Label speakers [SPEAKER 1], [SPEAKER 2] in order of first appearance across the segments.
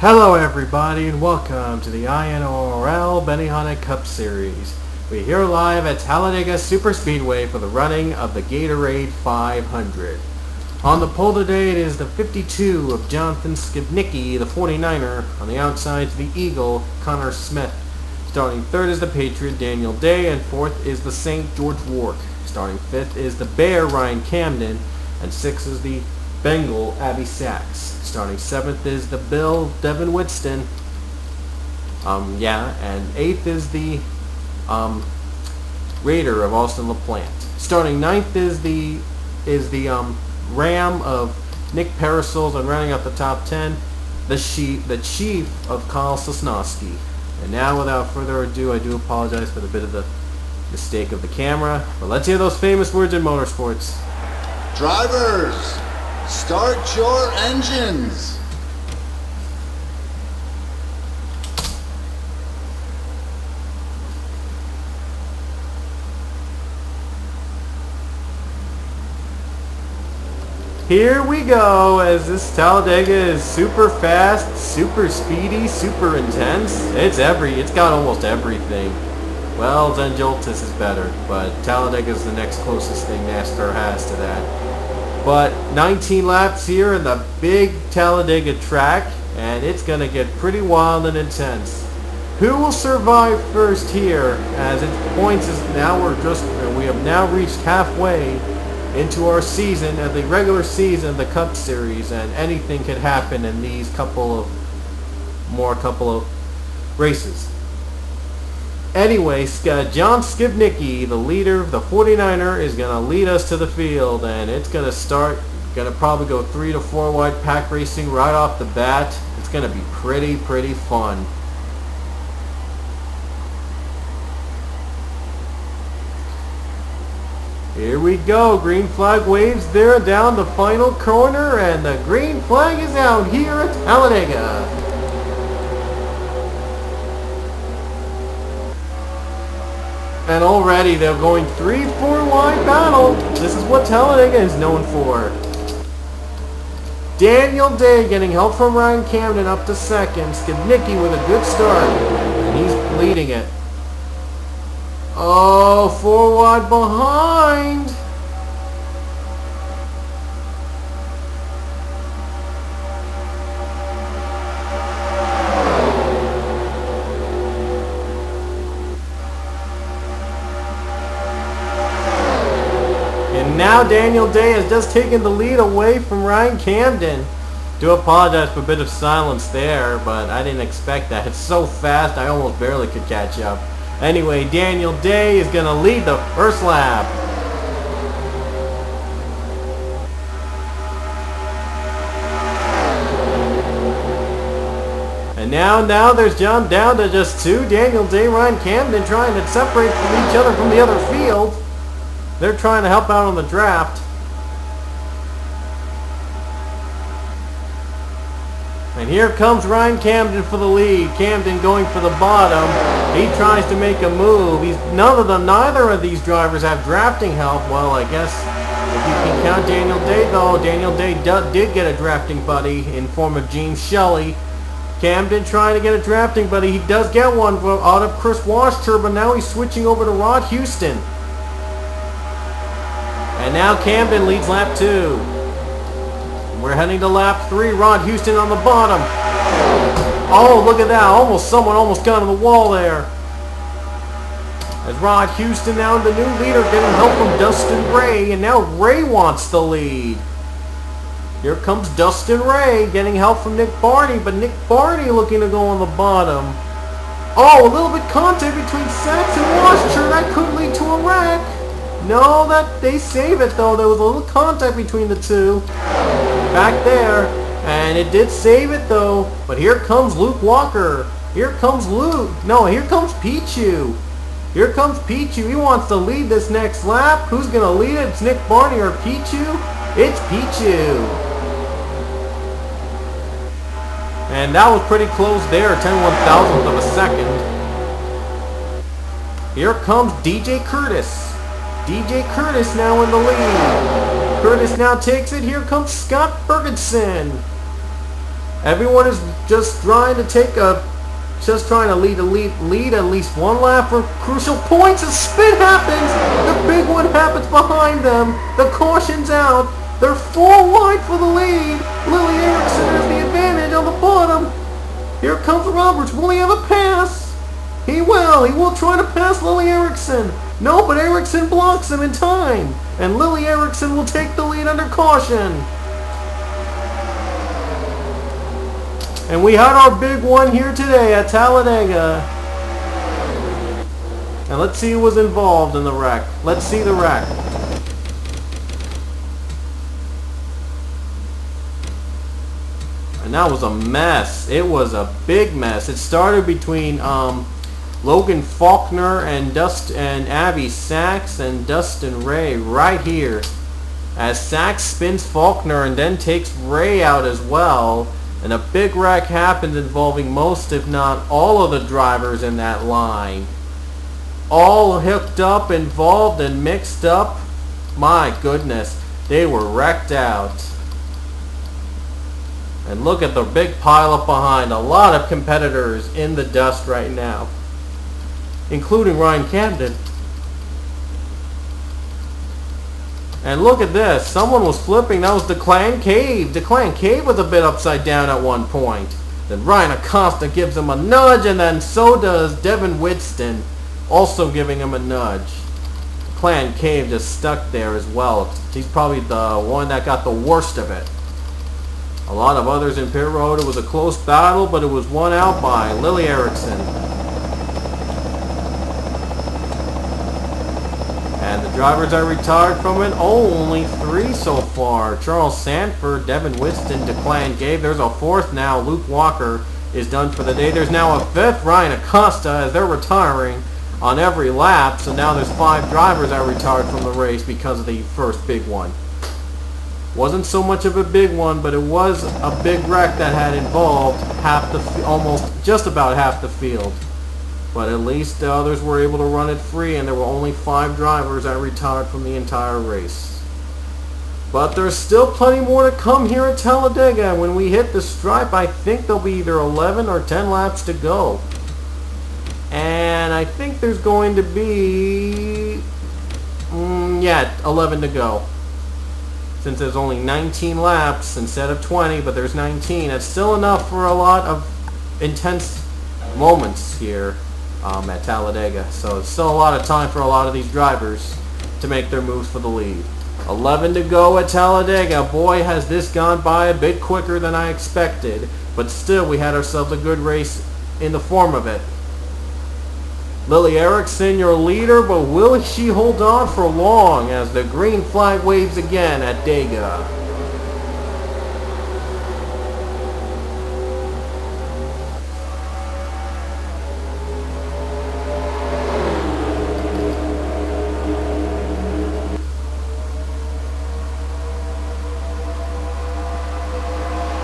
[SPEAKER 1] Hello everybody and welcome to the INORL Benihana Cup Series. We're here live at Talladega Superspeedway for the running of the Gatorade 500. On the pole today it is the 52 of Jonathan Skibnicki, the 49er. On the outside is the Eagle, Connor Smith. Starting third is the Patriot, Daniel Day, and fourth is the St. George Rourke. Starting fifth is the Bear, Ryan Camden, and sixth is the Bengal, Abby Sachs. Starting seventh is the Bill, Devin Whitston. And eighth is the Raider of Austin LaPlante. Starting ninth is the Ram of Nick Parasols, and rounding out the top 10, the Chief of Kyle Sosnowski. And now, without further ado, I do apologize for the bit of the mistake of the camera, but let's hear those famous words in motorsports.
[SPEAKER 2] Drivers, start your engines.
[SPEAKER 1] Here we go, as this Talladega is super fast, super speedy, super intense. It's got almost everything. Well, Zengultis is better, but Talladega is the next closest thing NASCAR has to that. But 19 laps here in the big Talladega track, and it's going to get pretty wild and intense. Who will survive first here? As it points is now we have now reached halfway into our season, the regular season of the Cup Series, and anything could happen in these couple of races. Anyway, John Skibnicki, the leader, the 49er, is going to lead us to the field, and it's going to probably go 3 to 4 wide pack racing right off the bat. It's going to be pretty fun. Here we go. Green flag waves there down the final corner, and the green flag is out here at Talladega. And already they're going 3-4 wide battle. This is what Talladega is known for. Daniel Day getting help from Ryan Camden up to second. Skibnicki with a good start, and he's leading it. Oh, 4 wide behind. And now Daniel Day has just taken the lead away from Ryan Camden. Do apologize for a bit of silence there, but I didn't expect that. It's so fast I almost barely could catch up. Anyway, Daniel Day is going to lead the first lap. And now there's John down to just 2. Daniel Day, Ryan Camden trying to separate from each other from the other field. They're trying to help out on the draft. And here comes Ryan Camden for the lead. Camden going for the bottom. He tries to make a move. Neither of these drivers have drafting help. Well, I guess if you can count Daniel Day, though, Daniel Day did get a drafting buddy in form of James Shelley. Camden trying to get a drafting buddy. He does get one out of Chris Waschter, but now he's switching over to Rod Houston. And now Camden leads lap 2. We're heading to lap 3. Rod Houston on the bottom. Oh, look at that. Someone almost got on the wall there. As Rod Houston now the new leader, getting help from Dustin Ray. And now Ray wants the lead. Here comes Dustin Ray getting help from Nick Barney. But Nick Barney looking to go on the bottom. Oh, a little bit contact between Sachs and Waschter. That could lead to a wreck. No, they save it though. There was a little contact between the two. Back there, and it did save it though. But here comes Luke Walker. Here comes Pichu. Here comes Pichu. He wants to lead this next lap. Who's going to lead it? It's Nick Barney or Pichu? It's Pichu. And that was pretty close there, 10/1000th of a second. Here comes DJ Curtis. DJ Curtis now in the lead. Curtis now takes it. Here comes Scott Ferguson. Everyone is just trying to lead at least one lap for crucial points. A spin happens. The big one happens behind them. The caution's out. They're 4 wide for the lead. Lily Erickson has the advantage on the bottom. Here comes Roberts. Will he have a pass? He will. He will try to pass Lily Erickson. No, but Erickson blocks him in time. And Lily Erickson will take the lead under caution. And we had our big one here today at Talladega. And let's see who was involved in the wreck. Let's see the wreck. And that was a mess. It was a big mess. It started between Logan Faulkner and Abby Sachs and Dustin Ray right here. As Sachs spins Faulkner and then takes Ray out as well. And a big wreck happens involving most, if not all, of the drivers in that line. All hooked up, involved, and mixed up. My goodness, they were wrecked out. And look at the big pile up behind. A lot of competitors in the dust right now, including Ryan Camden. And look at this. Someone was flipping. That was Declan Cave. Declan Cave was a bit upside down at one point. Then Ryan Acosta gives him a nudge, and then so does Devin Whitston, also giving him a nudge. Declan Cave just stuck there as well. He's probably the one that got the worst of it. A lot of others in pit road. It was a close battle, but it was won out by Lily Erickson. And the drivers are retired from it. Only 3 so far. Charles Sanford, Devin Whitston, Declan Cave. There's a 4th now. Luke Walker is done for the day. There's now a 5th, Ryan Acosta, as they're retiring on every lap. So now there's 5 drivers that are retired from the race because of the first big one. Wasn't so much of a big one, but it was a big wreck that had involved almost just about half the field. But at least the others were able to run it free, and there were only 5 drivers that retired from the entire race. But there's still plenty more to come here at Talladega. When we hit the stripe, I think there'll be either 11 or 10 laps to go. And I think there's going to be 11 to go. Since there's only 19 laps instead of 20, but there's 19. That's still enough for a lot of intense moments here at Talladega. So it's still a lot of time for a lot of these drivers to make their moves for the lead. 11 to go at Talladega. Boy, has this gone by a bit quicker than I expected. But still, we had ourselves a good race in the form of it. Lily Erickson, your leader, but will she hold on for long as the green flag waves again at Dega?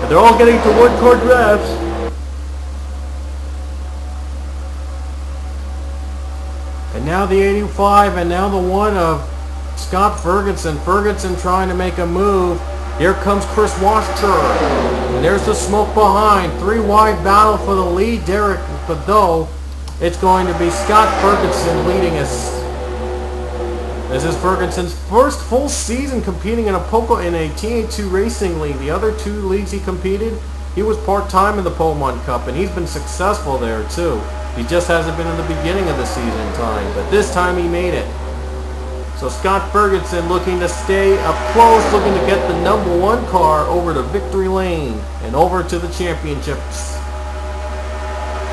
[SPEAKER 1] And they're all getting to one-car drafts. And now the 85, and now the one of Scott Ferguson. Ferguson trying to make a move. Here comes Chris Washer. And there's the smoke behind. 3 wide battle for the lead, Derek. But though, it's going to be Scott Ferguson leading us. This is Ferguson's first full season competing in a TA2 racing league. The other 2 leagues he competed, he was part-time in the Pomon Cup, and he's been successful there too. He just hasn't been in the beginning of the season time, but this time he made it. So Scott Ferguson looking to stay up close, looking to get the number 1 car over to victory lane and over to the championships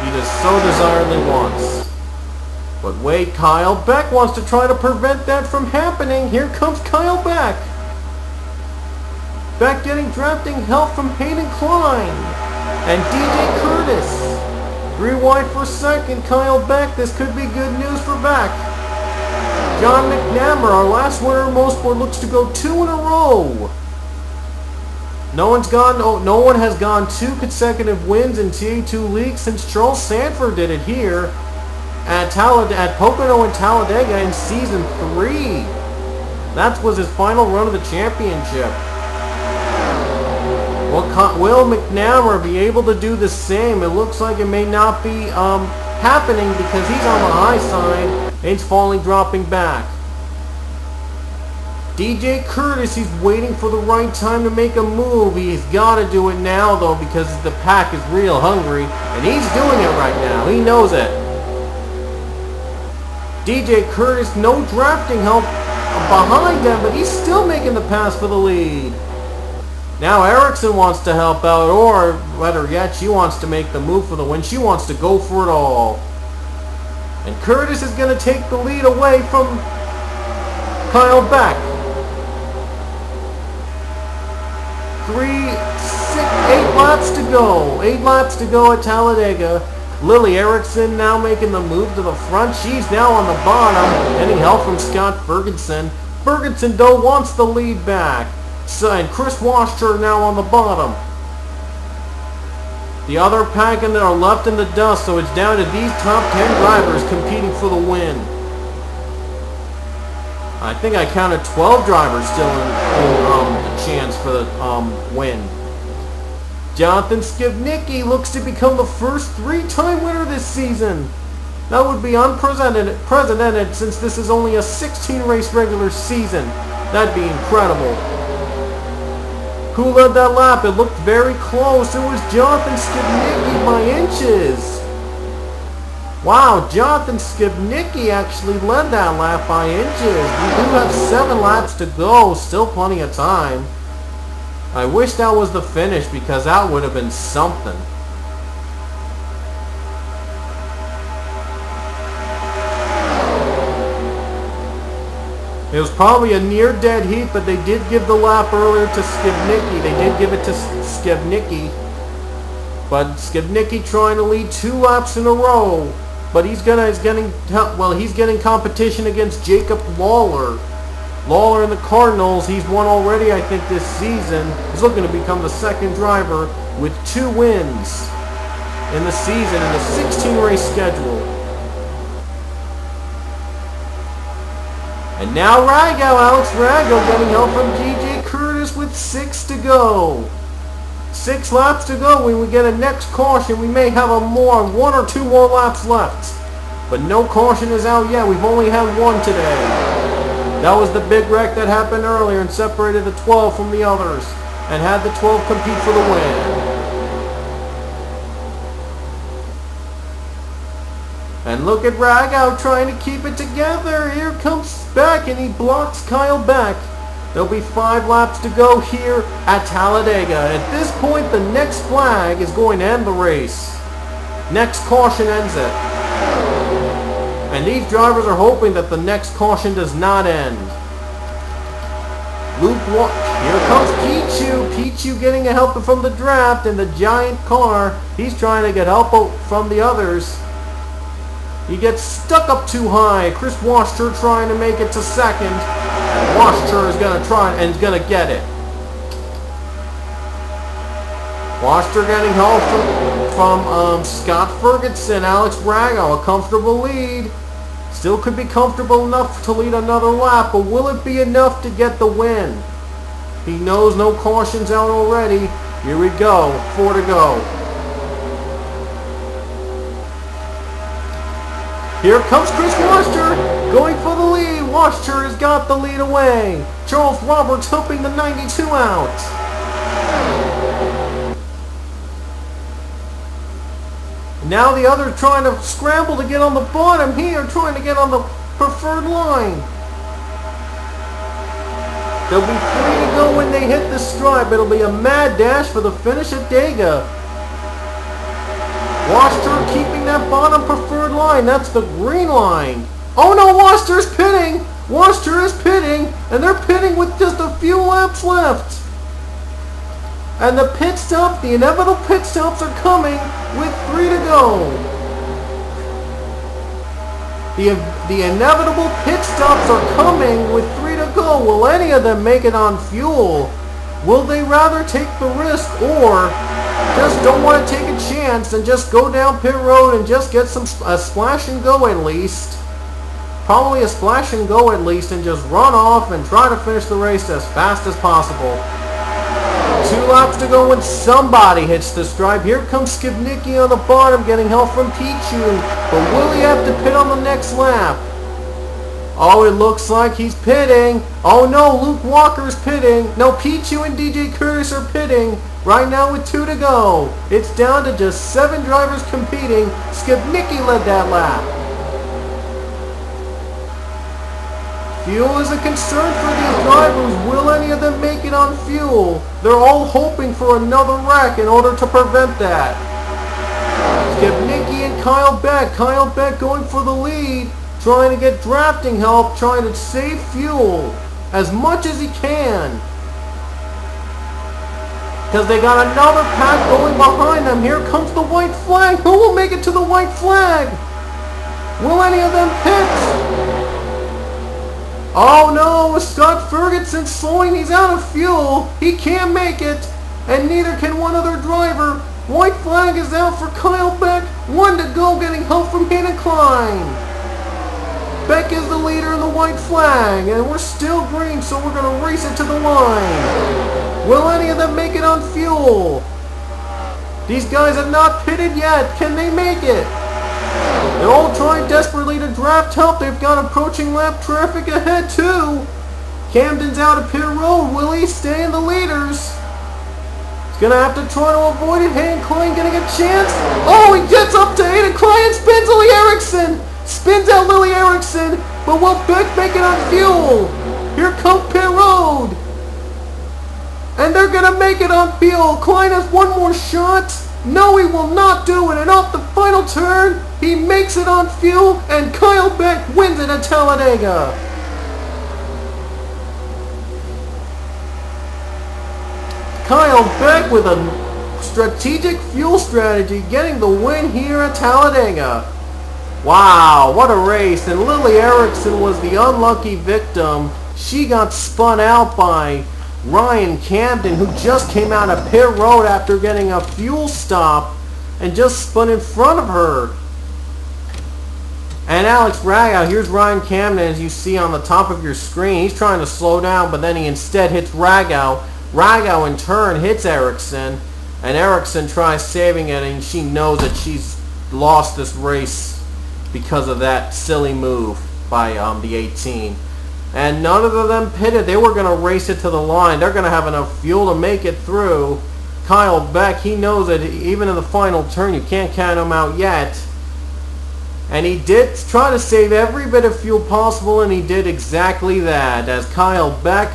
[SPEAKER 1] he just so desiredly wants. But wait, Kyle Beck wants to try to prevent that from happening. Here comes Kyle Beck. Beck getting drafting help from Hayden Klein and DJ Curtis. 3 wide for second, Kyle Beck. This could be good news for Beck. John McNamara, our last winner of Motorsport, looks to go 2 in a row. No one has gone 2 consecutive wins in TA2 league since Charles Sanford did it here at Pocono and Talladega in season 3. That was his final run of the championship. Will McNamara be able to do the same? It looks like it may not be happening because he's on the high side and he's dropping back. DJ Curtis, he's waiting for the right time to make a move. He's got to do it now though because the pack is real hungry and he's doing it right now. He knows it. DJ Curtis, no drafting help behind him, but he's still making the pass for the lead. Now Erickson wants to help out, or better yet, she wants to make the move for the win. She wants to go for it all. And Curtis is going to take the lead away from Kyle Beck. 8 laps to go. 8 laps to go at Talladega. Lily Erickson now making the move to the front. She's now on the bottom, getting help from Scott Ferguson. Ferguson, though, wants the lead back. And Chris Washer now on the bottom. The other pack and are left in the dust, so it's down to these top 10 drivers competing for the win. I think I counted 12 drivers still in a chance for the win. Jonathan Skibnicki looks to become the first 3-time winner this season. That would be unprecedented since this is only a 16-race regular season. That'd be incredible. Who led that lap? It looked very close. It was Jonathan Skibnicki by inches. Wow, Jonathan Skibnicki actually led that lap by inches. We do have 7 laps to go. Still plenty of time. I wish that was the finish because that would have been something. It was probably a near dead heat, but they did give the lap earlier to Skibnicki. They did give it to Skibnicki. But Skibnicki trying to lead 2 laps in a row. But he's getting competition against Jacob Lawler. Lawler and the Cardinals, he's won already, I think, this season. He's looking to become the 2nd driver with 2 wins in the season in the 16-race schedule. And now Alex Rago getting help from DJ Curtis with 6 to go. 6 laps to go. When we get a next caution, we may have 1 or 2 more laps left. But no caution is out yet. We've only had 1 today. That was the big wreck that happened earlier and separated the 12 from the others and had the 12 compete for the win. And look at Ragow trying to keep it together. Here comes Beck and he blocks Kyle Beck. There'll be 5 laps to go here at Talladega. At this point, the next flag is going to end the race. Next caution ends it. And these drivers are hoping that the next caution does not end. Here comes Pichu. Pichu getting a help from the draft in the giant car. He's trying to get help from the others. He gets stuck up too high. Chris Washer trying to make it to 2nd. And Washer is going to try and is going to get it. Washer getting help from Scott Ferguson. Alex Rago, a comfortable lead. Still could be comfortable enough to lead another lap, but will it be enough to get the win? He knows no cautions out already. Here we go. 4 to go. Here comes Chris Washer going for the lead. Washer has got the lead away. Charles Roberts helping the 92 out. Now the other trying to scramble to get on the bottom here, trying to get on the preferred line. There'll be 3 to go when they hit the stripe. It'll be a mad dash for the finish at Dega. Washer keeping that bottom preferred line. That's the green line. Oh no, Washer's pitting. Washer is pitting, and they're pitting with just a few laps left. And the pit stop, the inevitable pit stops are coming with 3 to go. The inevitable pit stops are coming with 3 to go. Will any of them make it on fuel? Will they rather take the risk or just don't want to take a chance and just go down pit road and just get a splash and go at least? Probably a splash and go at least and just run off and try to finish the race as fast as possible. 2 laps to go when somebody hits the stripe. Here comes Skibnicki on the bottom getting help from Pichu. But will he have to pit on the next lap? Oh, it looks like he's pitting. Oh no, Luke Walker's pitting. No, Pichu and DJ Curtis are pitting. Right now with 2 to go. It's down to just 7 drivers competing. Skibnicki led that lap. Fuel is a concern for these drivers. Will any of them make it on fuel? They're all hoping for another wreck in order to prevent that. Skibnicki and Kyle Beck. Kyle Beck going for the lead. Trying to get drafting help. Trying to save fuel as much as he can. Because they got another pack going behind them. Here comes the white flag. Who will make it to the white flag? Will any of them pit? Oh no, Scott Ferguson slowing. He's out of fuel. He can't make it. And neither can one other driver. White flag is out for Kyle Beck. 1 to go getting help from Hayden Klein. Beck is the leader in the white flag. And we're still green, so we're going to race it to the line. Will any of them make it on fuel? These guys have not pitted yet. Can they make it? They're all trying desperately to draft help. They've got approaching lap traffic ahead too. Camden's out of pit road. Will he stay in the leaders? He's going to have to try to avoid it. Hayden Klein getting a chance. Oh, he gets up to Hayden Klein and spins Lily Erickson. Spins out Lily Erickson. But will Beck make it on fuel? Here comes pit road. And they're going to make it on fuel. Klein has one more shot. No, he will not do it. And off the final turn, he makes it on fuel. And Kyle Beck wins it at Talladega. Kyle Beck with a strategic fuel strategy getting the win here at Talladega. Wow, what a race. And Lily Erickson was the unlucky victim. She got spun out by Ryan Camden, who just came out of pit road after getting a fuel stop and just spun in front of her. And Alex Ragow, here's Ryan Camden as you see on the top of your screen. He's trying to slow down, but then he instead hits Ragow. Ragow in turn hits Erickson, and Erickson tries saving it, and she knows that she's lost this race because of that silly move by the 18. And none of them pitted. They were going to race it to the line. They're going to have enough fuel to make it through. Kyle Beck, he knows that even in the final turn, you can't count him out yet. And he did try to save every bit of fuel possible, and he did exactly that. As Kyle Beck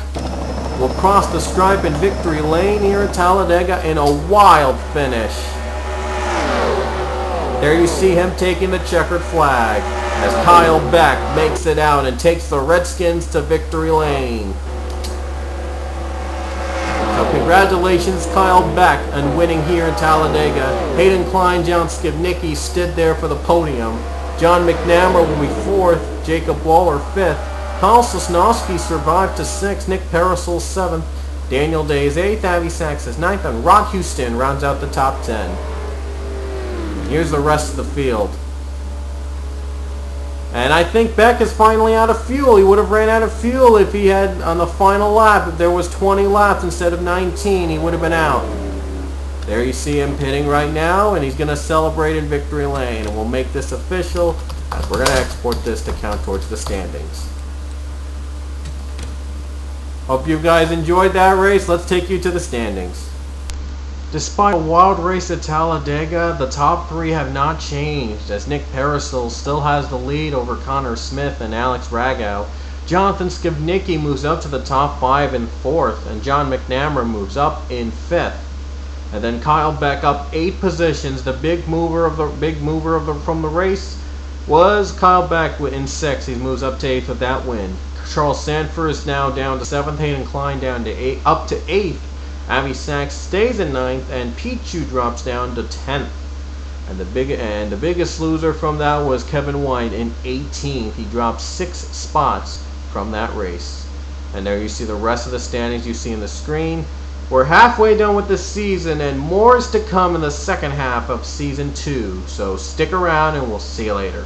[SPEAKER 1] will cross the stripe in victory lane here at Talladega in a wild finish. There you see him taking the checkered flag as Kyle Beck makes it out and takes the Redskins to victory lane. So congratulations Kyle Beck on winning here in Talladega. Hayden Klein, John Skibnicki stood there for the podium. John McNamara will be 4th, Jacob Waller 5th. Kyle Sosnowski survived to 6th, Nick Parasol 7th, Daniel Day is 8th, Avi Sachs is 9th, and Rock Houston rounds out the top 10. Here's the rest of the field. And I think Beck is finally out of fuel. He would have ran out of fuel if he had, on the final lap, if there was 20 laps instead of 19, he would have been out. There you see him pitting right now, and he's going to celebrate in victory lane. And we'll make this official, as we're going to export this to count towards the standings. Hope you guys enjoyed that race. Let's take you to the standings. Despite a wild race at Talladega, the top 3 have not changed, as Nick Parasol still has the lead over Connor Smith and Alex Ragow. Jonathan Skibnicki moves up to the top 5 in 4th, and John McNamara moves up in 5th. And then Kyle Beck up 8 positions. The big mover from the race was Kyle Beck in 6th. He moves up to 8th with that win. Charles Sanford is now down to 7th. Hayden Klein down to up to 8th. Avi Sachs stays in 9th, and Pichu drops down to 10th. And the biggest loser from that was Kevin White in 18th. He dropped 6 spots from that race. And there you see the rest of the standings you see on the screen. We're halfway done with this season, and more is to come in the second half of Season 2. So stick around, and we'll see you later.